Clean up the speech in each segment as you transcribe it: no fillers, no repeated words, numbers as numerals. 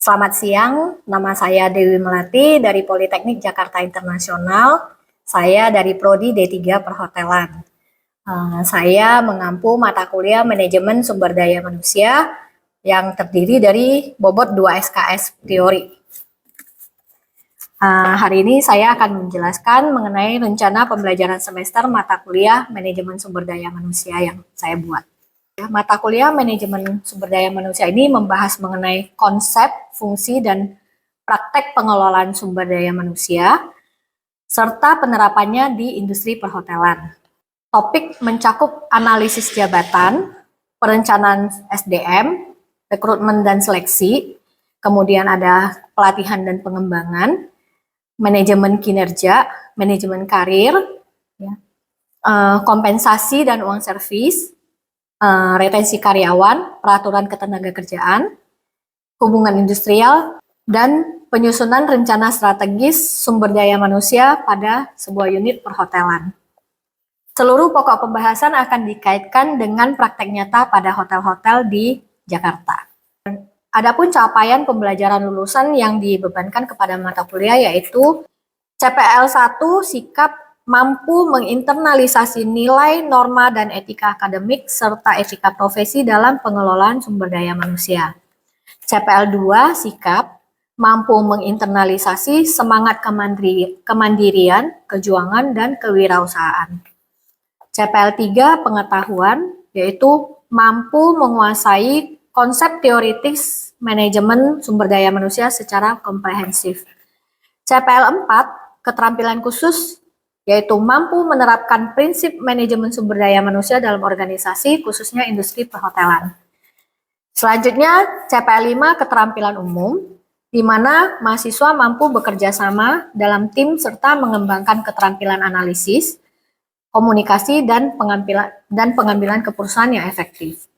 Selamat siang, nama saya Dewi Melati dari Politeknik Jakarta Internasional. Saya dari Prodi D3 Perhotelan. Saya mengampu mata kuliah Manajemen Sumber Daya Manusia yang terdiri dari bobot 2 SKS teori. Hari ini saya akan menjelaskan mengenai rencana pembelajaran semester mata kuliah Manajemen Sumber Daya Manusia yang saya buat. Mata kuliah Manajemen Sumber Daya Manusia ini membahas mengenai konsep, fungsi, dan praktek pengelolaan sumber daya manusia, serta penerapannya di industri perhotelan. Topik mencakup analisis jabatan, perencanaan SDM, rekrutmen dan seleksi, kemudian ada pelatihan dan pengembangan, manajemen kinerja, manajemen karir, kompensasi dan uang servis, retensi karyawan, peraturan ketenagakerjaan, hubungan industrial, dan penyusunan rencana strategis sumber daya manusia pada sebuah unit perhotelan. Seluruh pokok pembahasan akan dikaitkan dengan praktek nyata pada hotel-hotel di Jakarta. Adapun capaian pembelajaran lulusan yang dibebankan kepada mata kuliah yaitu CPL 1 sikap mampu menginternalisasi nilai, norma, dan etika akademik serta etika profesi dalam pengelolaan sumber daya manusia. CPL 2 sikap mampu menginternalisasi semangat kemandirian, kejuangan, dan kewirausahaan. CPL 3 pengetahuan yaitu mampu menguasai konsep teoritis manajemen sumber daya manusia secara komprehensif. CPL 4 keterampilan khusus yaitu mampu menerapkan prinsip manajemen sumber daya manusia dalam organisasi khususnya industri perhotelan. Selanjutnya CPL 5 keterampilan umum di mana mahasiswa mampu bekerja sama dalam tim serta mengembangkan keterampilan analisis, komunikasi, dan pengambilan keputusan yang efektif.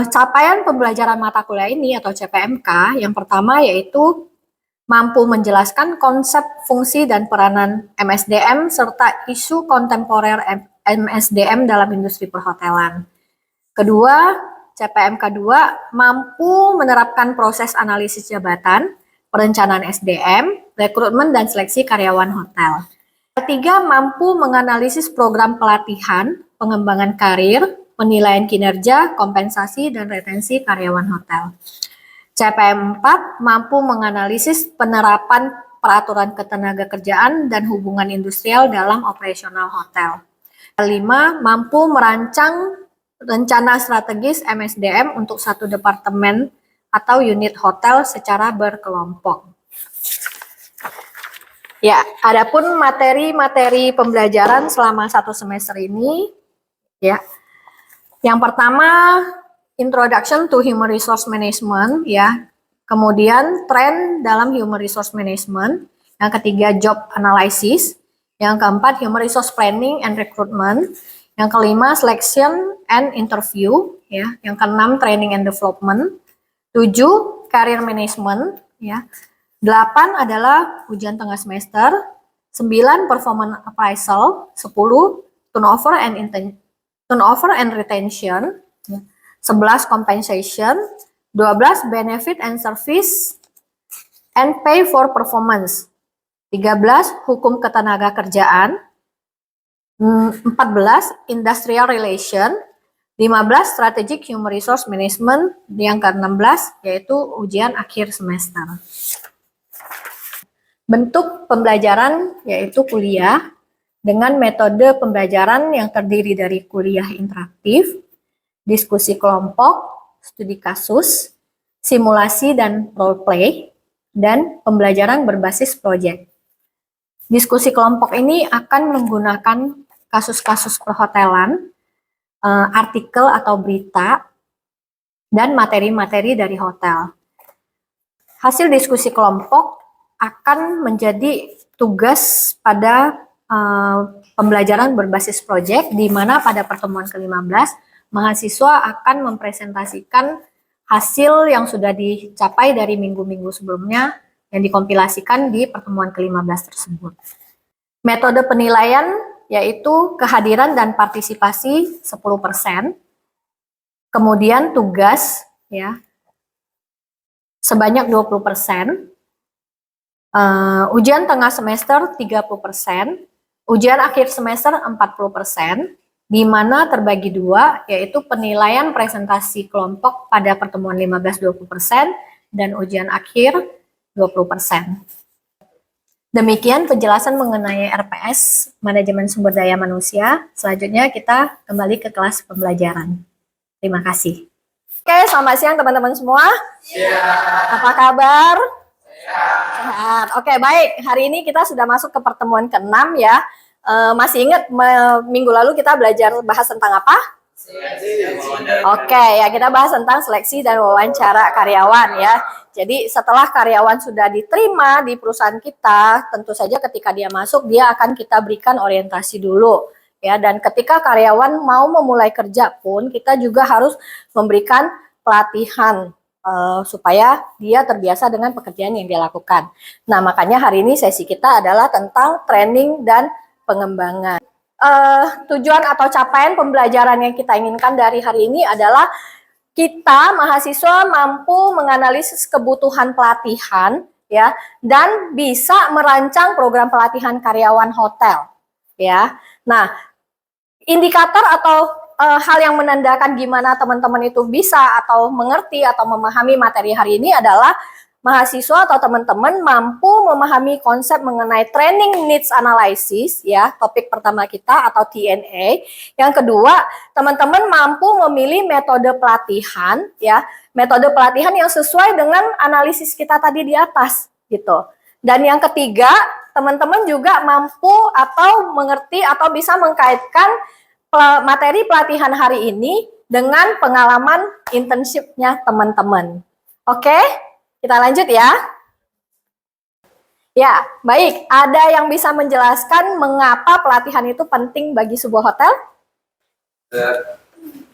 Capaian pembelajaran mata kuliah ini atau CPMK yang pertama yaitu mampu menjelaskan konsep, fungsi, dan peranan MSDM serta isu kontemporer MSDM dalam industri perhotelan. Kedua, CPMK 2 mampu menerapkan proses analisis jabatan, perencanaan SDM, rekrutmen, dan seleksi karyawan hotel. Ketiga, mampu menganalisis program pelatihan, pengembangan karir, penilaian kinerja, kompensasi, dan retensi karyawan hotel. CPM 4 mampu menganalisis penerapan peraturan ketenagakerjaan dan hubungan industrial dalam operasional hotel. 5 mampu merancang rencana strategis MSDM untuk satu departemen atau unit hotel secara berkelompok. Ya, adapun materi-materi pembelajaran selama satu semester ini, ya, yang pertama Introduction to Human Resource Management, ya. Kemudian tren dalam Human Resource Management. Yang ketiga Job Analysis. Yang keempat Human Resource Planning and Recruitment. Yang kelima Selection and Interview, ya. Yang keenam Training and Development. 7 Career Management, ya. 8 adalah ujian tengah semester. 9 Performance Appraisal. 10 Turnover and Retention. 11 compensation, 12 benefit and service and pay for performance, 13 hukum ketenagakerjaan, 14 industrial relation, 15 strategic human resource management, yang ke-16 yaitu ujian akhir semester. Bentuk pembelajaran yaitu kuliah dengan metode pembelajaran yang terdiri dari kuliah interaktif, diskusi kelompok, studi kasus, simulasi dan role play, dan pembelajaran berbasis proyek. Diskusi kelompok ini akan menggunakan kasus-kasus perhotelan, artikel atau berita, dan materi-materi dari hotel. Hasil diskusi kelompok akan menjadi tugas pada pembelajaran berbasis proyek, di mana pada pertemuan ke-15 mahasiswa akan mempresentasikan hasil yang sudah dicapai dari minggu-minggu sebelumnya yang dikompilasikan di pertemuan ke-15 tersebut. Metode penilaian yaitu kehadiran dan partisipasi 10%, kemudian tugas, ya, sebanyak 20%, ujian tengah semester 30%, ujian akhir semester 40%, di mana terbagi dua, yaitu penilaian presentasi kelompok pada pertemuan 15-20% dan ujian akhir 20%. Demikian penjelasan mengenai RPS, Manajemen Sumber Daya Manusia. Selanjutnya kita kembali ke kelas pembelajaran. Terima kasih. Oke, selamat siang teman-teman semua. Siang. Apa kabar? Sehat. Oke, baik. Hari ini kita sudah masuk ke pertemuan ke-6 ya. Masih ingat minggu lalu kita belajar bahas tentang apa? Oke, ya kita bahas tentang seleksi dan wawancara karyawan ya. Jadi setelah karyawan sudah diterima di perusahaan kita, tentu saja ketika dia masuk dia akan kita berikan orientasi dulu ya. Dan ketika karyawan mau memulai kerja pun kita juga harus memberikan pelatihan supaya dia terbiasa dengan pekerjaan yang dia lakukan. Nah, makanya hari ini sesi kita adalah tentang training dan pengembangan. Tujuan atau capaian pembelajaran yang kita inginkan dari hari ini adalah kita mahasiswa mampu menganalisis kebutuhan pelatihan ya dan bisa merancang program pelatihan karyawan hotel ya. Nah, indikator atau hal yang menandakan gimana teman-teman itu bisa atau mengerti atau memahami materi hari ini adalah mahasiswa atau teman-teman mampu memahami konsep mengenai training needs analysis ya, topik pertama kita atau TNA. Yang kedua, teman-teman mampu memilih metode pelatihan ya, metode pelatihan yang sesuai dengan analisis kita tadi di atas gitu. Dan yang ketiga, teman-teman juga mampu atau mengerti atau bisa mengkaitkan materi pelatihan hari ini dengan pengalaman internship-nya teman-teman. Oke? Kita lanjut ya. Ya, baik. Ada yang bisa menjelaskan mengapa pelatihan itu penting bagi sebuah hotel?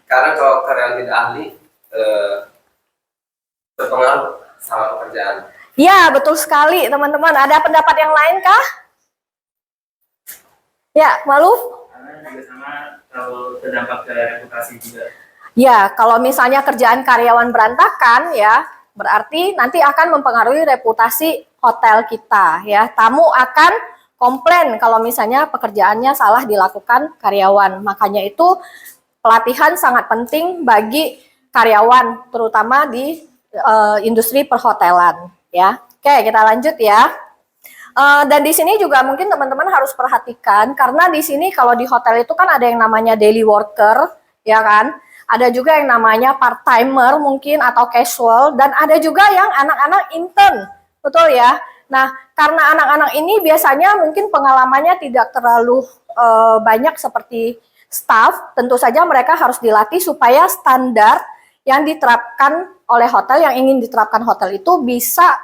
Karena kalau karyawan tidak ahli berpengaruh sama pekerjaan. Ya, betul sekali teman-teman. Ada pendapat yang lain kah? Ya, Malu? Karena juga sama kalau terdampak ke reputasi juga. Ya, kalau misalnya kerjaan karyawan berantakan ya, berarti nanti akan mempengaruhi reputasi hotel kita ya. Tamu akan komplain kalau misalnya pekerjaannya salah dilakukan karyawan. Makanya itu pelatihan sangat penting bagi karyawan terutama di industri perhotelan ya. Oke, kita lanjut ya. Dan di sini juga mungkin teman-teman harus perhatikan karena di sini kalau di hotel itu kan ada yang namanya daily worker ya kan. Ada juga yang namanya part-timer mungkin atau casual, dan ada juga yang anak-anak intern, betul ya. Nah, karena anak-anak ini biasanya mungkin pengalamannya tidak terlalu banyak seperti staff, tentu saja mereka harus dilatih supaya standar yang diterapkan oleh hotel, yang ingin diterapkan hotel itu bisa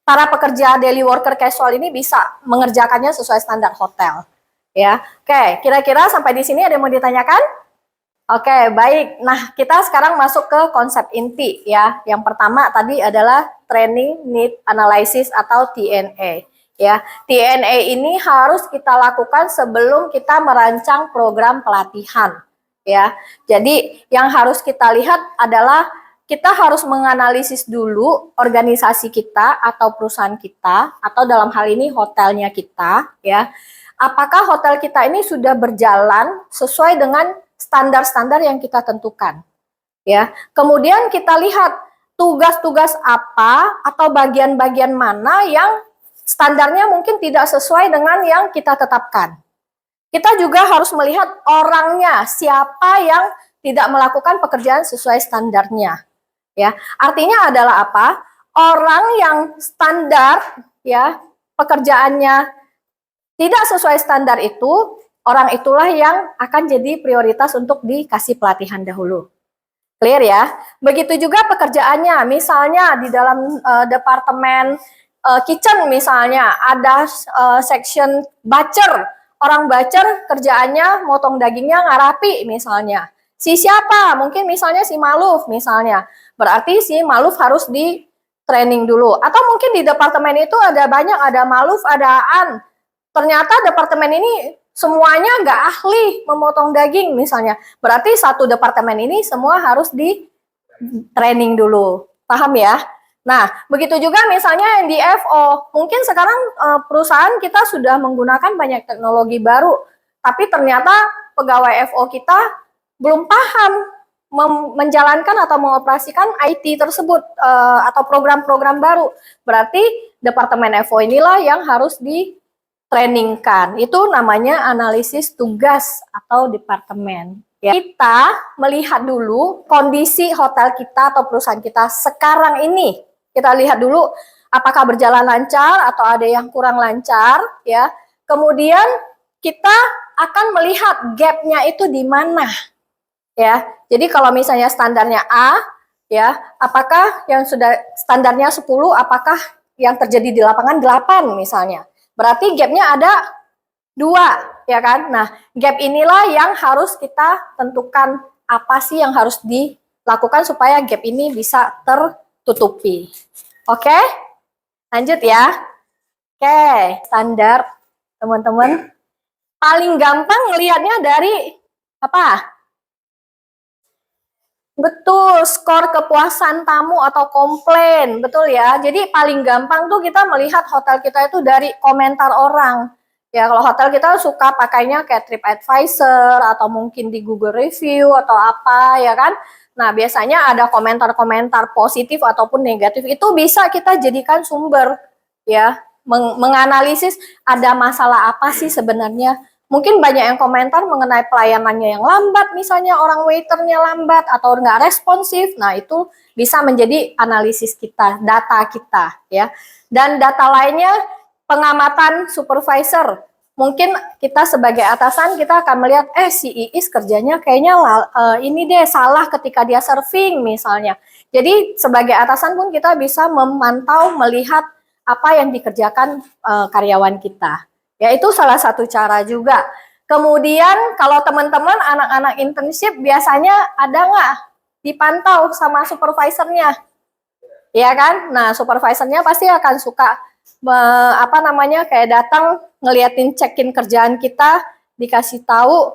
para pekerja daily worker casual ini bisa mengerjakannya sesuai standar hotel. Ya, oke. Kira-kira sampai di sini ada yang mau ditanyakan? Oke, baik. Nah, kita sekarang masuk ke konsep inti ya. Yang pertama tadi adalah training need analysis atau TNA. Ya, TNA ini harus kita lakukan sebelum kita merancang program pelatihan. Ya, jadi yang harus kita lihat adalah kita harus menganalisis dulu organisasi kita atau perusahaan kita atau dalam hal ini hotelnya kita ya. Apakah hotel kita ini sudah berjalan sesuai dengan standar-standar yang kita tentukan ya. Kemudian kita lihat tugas-tugas apa atau bagian-bagian mana yang standarnya mungkin tidak sesuai dengan yang kita tetapkan. Kita juga harus melihat orangnya, siapa yang tidak melakukan pekerjaan sesuai standarnya. Ya, artinya adalah apa? Orang yang standar ya, pekerjaannya tidak sesuai standar itu, orang itulah yang akan jadi prioritas untuk dikasih pelatihan dahulu. Clear ya? Begitu juga pekerjaannya, misalnya di dalam departemen kitchen misalnya, ada section butcher, orang butcher kerjaannya motong dagingnya ngarapi misalnya. Si siapa? Mungkin misalnya si Maluf misalnya. Berarti si Maluf harus di training dulu. Atau mungkin di departemen itu ada banyak, ada Maluf, ada An. Ternyata departemen ini semuanya nggak ahli memotong daging misalnya. Berarti satu departemen ini semua harus di training dulu. Paham ya? Nah, begitu juga misalnya yang di FO. Mungkin sekarang perusahaan kita sudah menggunakan banyak teknologi baru, tapi ternyata pegawai FO kita belum paham menjalankan atau mengoperasikan IT tersebut atau program-program baru. Berarti Departemen FO inilah yang harus di-trainingkan. Itu namanya analisis tugas atau departemen. Ya. Kita melihat dulu kondisi hotel kita atau perusahaan kita sekarang ini. Kita lihat dulu apakah berjalan lancar atau ada yang kurang lancar, ya. Kemudian kita akan melihat gap-nya itu di mana. Ya. Jadi kalau misalnya standarnya A, ya, apakah yang sudah standarnya 10, apakah yang terjadi di lapangan 8 misalnya. Berarti gap-nya ada 2, ya kan? Nah, gap inilah yang harus kita tentukan apa sih yang harus dilakukan supaya gap ini bisa tertutupi. Oke? Lanjut ya. Oke, standar teman-teman. Paling gampang ngelihatnya dari apa? Betul, skor kepuasan tamu atau komplain, betul ya. Jadi paling gampang tuh kita melihat hotel kita itu dari komentar orang. Ya, kalau hotel kita suka pakainya kayak TripAdvisor atau mungkin di Google Review atau apa, ya kan. Nah, biasanya ada komentar-komentar positif ataupun negatif, itu bisa kita jadikan sumber, ya, menganalisis ada masalah apa sih sebenarnya. Mungkin banyak yang komentar mengenai pelayanannya yang lambat, misalnya orang waiternya lambat atau nggak responsif. Nah, itu bisa menjadi analisis kita, data kita, ya. Dan data lainnya, pengamatan supervisor. Mungkin kita sebagai atasan, kita akan melihat, si Iis kerjanya kayaknya ini deh salah ketika dia serving misalnya. Jadi, sebagai atasan pun kita bisa memantau, melihat apa yang dikerjakan karyawan kita. Ya, itu salah satu cara juga. Kemudian kalau teman-teman anak-anak internship biasanya ada nggak dipantau sama supervisornya? Ya kan? Nah, supervisornya pasti akan suka kayak datang ngeliatin check-in kerjaan kita, dikasih tahu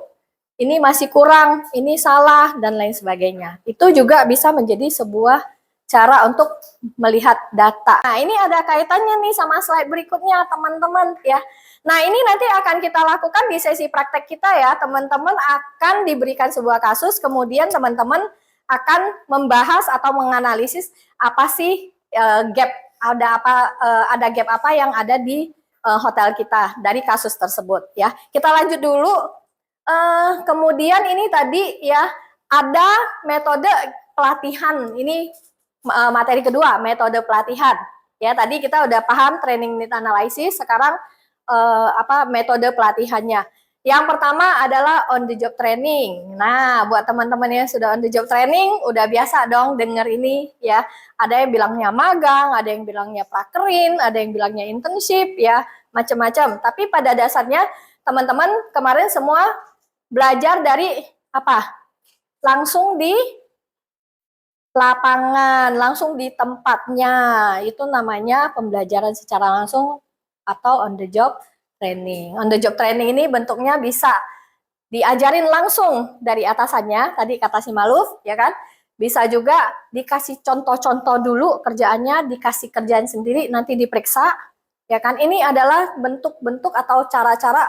ini masih kurang, ini salah dan lain sebagainya. Itu juga bisa menjadi sebuah cara untuk melihat data. Nah, ini ada kaitannya nih sama slide berikutnya, teman-teman, ya. Nah, ini nanti akan kita lakukan di sesi praktek kita ya. Teman-teman akan diberikan sebuah kasus, kemudian teman-teman akan membahas atau menganalisis apa sih gap, ada gap apa yang ada di hotel kita dari kasus tersebut ya. Kita lanjut dulu. Kemudian ini tadi ya, ada metode pelatihan. Ini materi kedua, metode pelatihan. Ya, tadi kita udah paham training need analysis, sekarang metode pelatihannya. Yang pertama adalah on the job training. Nah, buat teman-teman yang sudah on the job training, udah biasa dong denger ini ya. Ada yang bilangnya magang, ada yang bilangnya prakerin, ada yang bilangnya internship ya, macam-macam. Tapi pada dasarnya teman-teman kemarin semua belajar dari apa? Langsung di lapangan, langsung di tempatnya. Itu namanya pembelajaran secara langsung atau on the job training. On the job training ini bentuknya bisa diajarin langsung dari atasannya, tadi kata si Maluf, ya kan? Bisa juga dikasih contoh-contoh dulu kerjaannya, dikasih kerjaan sendiri, nanti diperiksa, ya kan? Ini adalah bentuk-bentuk atau cara-cara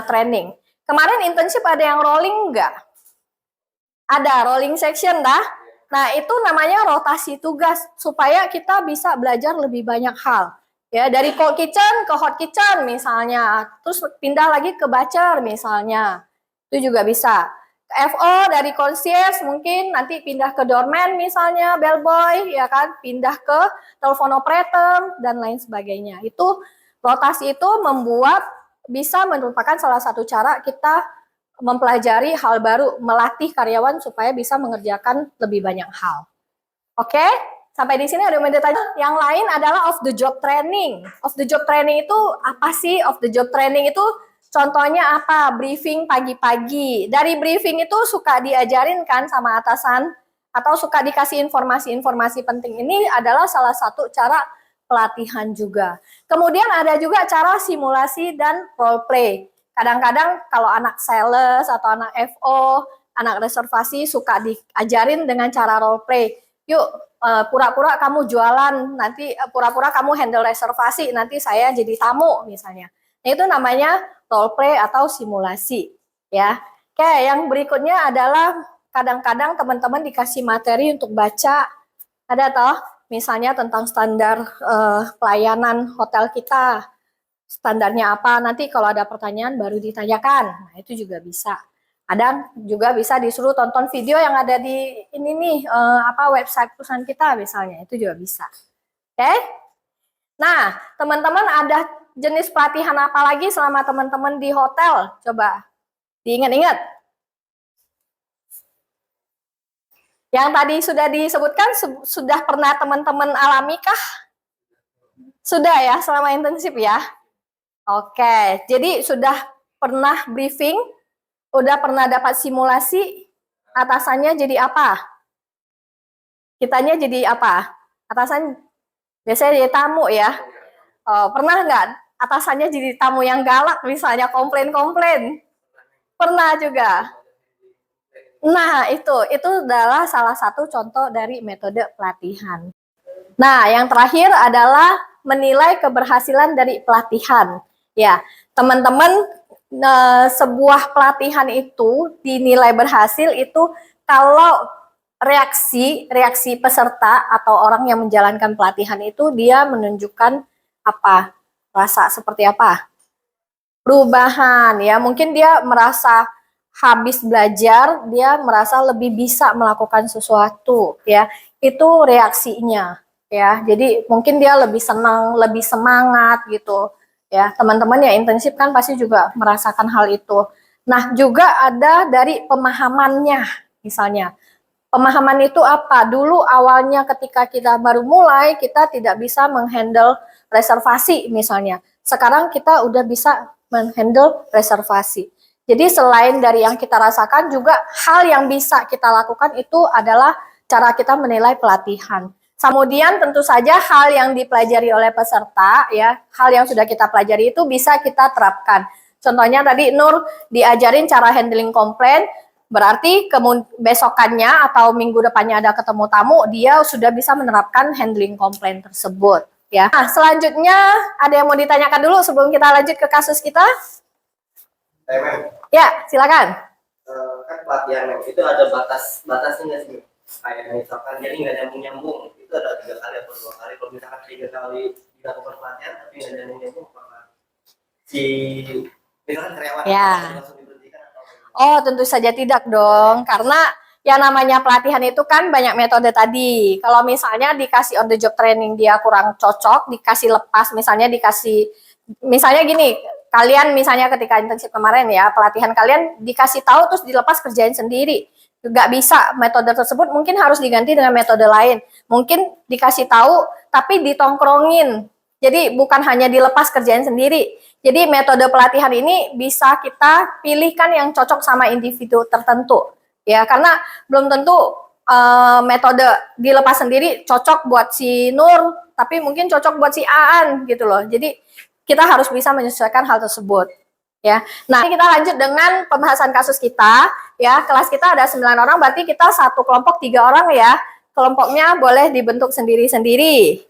training. Kemarin internship ada yang rolling enggak? Ada rolling section dah. Nah, itu namanya rotasi tugas supaya kita bisa belajar lebih banyak hal. Ya, dari cold kitchen ke hot kitchen misalnya, terus pindah lagi ke batcher misalnya. Itu juga bisa. FO dari concierge mungkin nanti pindah ke doorman misalnya, bellboy ya kan, pindah ke telepon operator dan lain sebagainya. Itu rotasi itu bisa merupakan salah satu cara kita mempelajari hal baru, melatih karyawan supaya bisa mengerjakan lebih banyak hal. Oke? Sampai di sini ada yang mau ditanya. Yang lain adalah off the job training. Off the job training itu apa sih? Off the job training itu contohnya apa? Briefing pagi-pagi. Dari briefing itu suka diajarin kan sama atasan atau suka dikasih informasi-informasi penting. Ini adalah salah satu cara pelatihan juga. Kemudian ada juga cara simulasi dan role play. Kadang-kadang kalau anak sales atau anak FO, anak reservasi suka diajarin dengan cara role play. Yuk, pura-pura kamu jualan, nanti pura-pura kamu handle reservasi, nanti saya jadi tamu misalnya. Nah, itu namanya role play atau simulasi, ya. Oke, yang berikutnya adalah kadang-kadang teman-teman dikasih materi untuk baca, ada toh, misalnya tentang standar pelayanan hotel kita, standarnya apa, nanti kalau ada pertanyaan baru ditanyakan, nah itu juga bisa. Ada juga bisa disuruh tonton video yang ada di ini nih, website perusahaan kita misalnya, itu juga bisa. Oke? Nah, teman-teman ada jenis pelatihan apa lagi selama teman-teman di hotel? Coba diingat-ingat. Yang tadi sudah disebutkan, sudah pernah teman-teman alami kah? Sudah ya, selama intensif ya? Oke, jadi sudah pernah briefing, udah pernah dapat simulasi, atasannya jadi apa? Kitanya jadi apa? Atasan biasanya jadi tamu ya. Oh, pernah nggak atasannya jadi tamu yang galak misalnya komplain-komplain? Pernah juga. Nah, itu adalah salah satu contoh dari metode pelatihan. Nah, yang terakhir adalah menilai keberhasilan dari pelatihan. Ya, teman-teman, sebuah pelatihan itu dinilai berhasil itu kalau reaksi peserta atau orang yang menjalankan pelatihan itu dia menunjukkan apa? Rasa seperti apa? Perubahan ya, mungkin dia merasa habis belajar, dia merasa lebih bisa melakukan sesuatu ya. Itu reaksinya ya. Jadi mungkin dia lebih senang, lebih semangat gitu. Ya, teman-teman ya intensif kan pasti juga merasakan hal itu. Nah, juga ada dari pemahamannya misalnya. Pemahaman itu apa? Dulu awalnya ketika kita baru mulai, kita tidak bisa menghandle reservasi misalnya. Sekarang kita udah bisa menghandle reservasi. Jadi selain dari yang kita rasakan, juga hal yang bisa kita lakukan itu adalah cara kita menilai pelatihan. Kemudian tentu saja hal yang dipelajari oleh peserta, ya, hal yang sudah kita pelajari itu bisa kita terapkan. Contohnya tadi Nur diajarin cara handling komplain, berarti besokannya atau minggu depannya ada ketemu tamu, dia sudah bisa menerapkan handling komplain tersebut. Ya. Nah, selanjutnya ada yang mau ditanyakan dulu sebelum kita lanjut ke kasus kita? Ya, silakan. Kan pelatihan itu ada batasnya nggak sih? Kayak misalkan jadi nggak nyambung itu ada 3 kali atau 2 kali. Kalau misalkan 3 kali dilakukan pelatihan tapi nggak nyambung apakah si misalkan karyawan ya. langsung diberhentikan atau Oh, tentu saja tidak dong, karena yang namanya pelatihan itu kan banyak metode tadi. Kalau misalnya dikasih on the job training dia kurang cocok, dikasih lepas, misalnya gini, kalian misalnya ketika intensif kemarin ya, pelatihan kalian dikasih tahu terus dilepas kerjain sendiri. Nggak bisa, metode tersebut mungkin harus diganti dengan metode lain. Mungkin dikasih tahu tapi ditongkrongin. Jadi bukan hanya dilepas kerjain sendiri. Jadi metode pelatihan ini bisa kita pilihkan yang cocok sama individu tertentu. Ya, karena belum tentu metode dilepas sendiri cocok buat si Nur, tapi mungkin cocok buat si Aan gitu loh. Jadi kita harus bisa menyesuaikan hal tersebut. Ya. Nah, kita lanjut dengan pembahasan kasus kita. Ya, kelas kita ada 9 orang, berarti kita satu kelompok 3 orang ya. Kelompoknya boleh dibentuk sendiri-sendiri.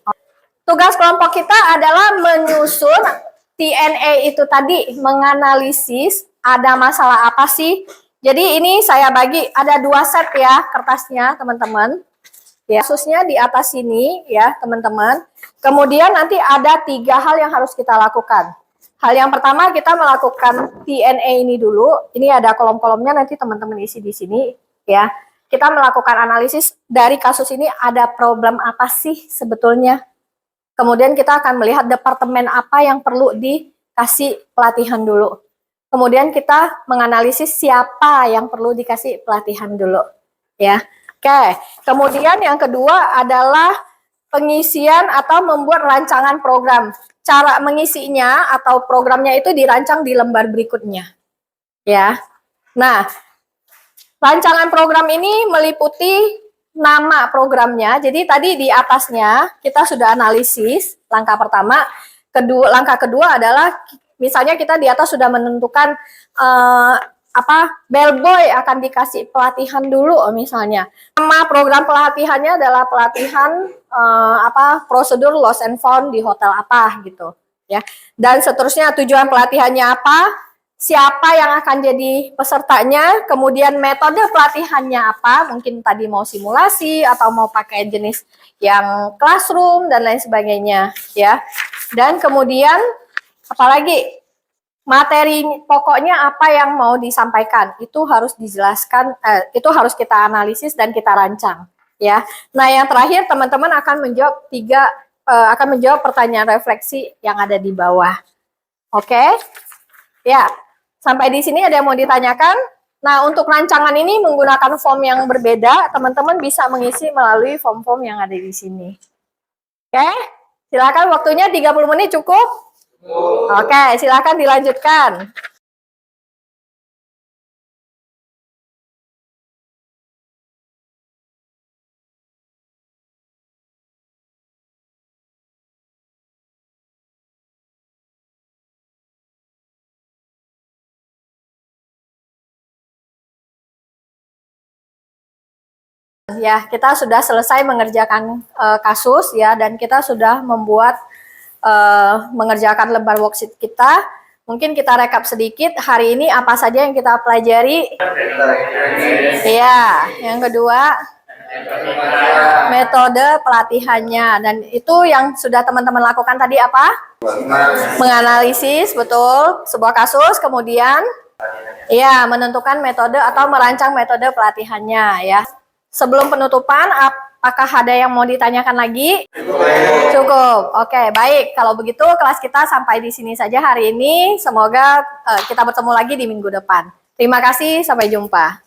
Tugas kelompok kita adalah menyusun TNA itu tadi, menganalisis ada masalah apa sih. Jadi ini saya bagi ada 2 set ya kertasnya teman-teman. Ya, kasusnya di atas sini ya teman-teman. Kemudian nanti ada 3 hal yang harus kita lakukan. Hal yang pertama kita melakukan TNA ini dulu. Ini ada kolom-kolomnya, nanti teman-teman isi di sini ya. Kita melakukan analisis dari kasus ini ada problem apa sih sebetulnya. Kemudian kita akan melihat departemen apa yang perlu dikasih pelatihan dulu. Kemudian kita menganalisis siapa yang perlu dikasih pelatihan dulu ya. Oke. Kemudian yang kedua adalah pengisian atau membuat rancangan program. Cara mengisinya atau programnya itu dirancang di lembar berikutnya. Ya. Nah, rancangan program ini meliputi nama programnya. Jadi tadi di atasnya kita sudah analisis langkah pertama. Langkah kedua adalah misalnya kita di atas sudah menentukan bellboy akan dikasih pelatihan dulu misalnya. Nama program pelatihannya adalah pelatihan prosedur lost and found di hotel apa gitu ya. Dan seterusnya tujuan pelatihannya apa? Siapa yang akan jadi pesertanya? Kemudian metode pelatihannya apa? Mungkin tadi mau simulasi atau mau pakai jenis yang classroom dan lain sebagainya ya. Dan kemudian apalagi materi pokoknya apa yang mau disampaikan itu harus dijelaskan, itu harus kita analisis dan kita rancang ya. Nah yang terakhir teman-teman akan menjawab pertanyaan refleksi yang ada di bawah. Oke? Ya, sampai di sini ada yang mau ditanyakan? Nah untuk rancangan ini menggunakan form yang berbeda, teman-teman bisa mengisi melalui form-form yang ada di sini. Oke? Silakan, waktunya 30 menit cukup? Oke, silakan dilanjutkan. Ya, kita sudah selesai mengerjakan kasus ya, dan kita sudah membuat mengerjakan lembar worksheet kita. Mungkin kita rekap sedikit hari ini apa saja yang kita pelajari. Ya, yang kedua metode pelatihannya, dan itu yang sudah teman-teman lakukan tadi apa? Menganalisis betul sebuah kasus, kemudian ya menentukan metode atau merancang metode pelatihannya ya. Sebelum penutupan, apakah ada yang mau ditanyakan lagi? Cukup. Oke, baik. Kalau begitu kelas kita sampai di sini saja hari ini. Semoga kita bertemu lagi di minggu depan. Terima kasih, sampai jumpa.